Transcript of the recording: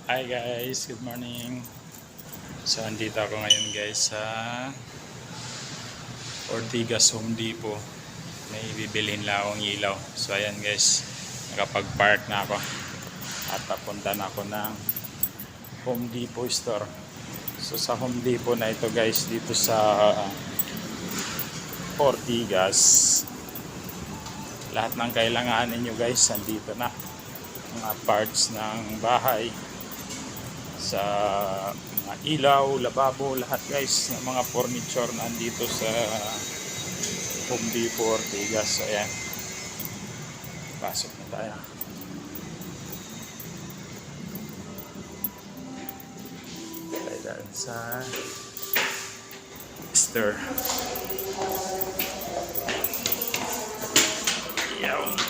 Hi guys, good morning. So andito ako ngayon guys sa Ortigas Home Depot. May bibilhin lang akong ilaw. So ayan guys, nakapag-park na ako at papunta na ako ng Home Depot store. So sa Home Depot na ito guys, dito sa Ortigas, lahat ng kailanganin nyo guys nandito na. Mga parts ng bahay, sa mga ilaw, lababo, lahat guys ng mga furniture nandito sa Home Depot Ortigas. So ayan, pasok na tayo. Tayo sa store. Yaw.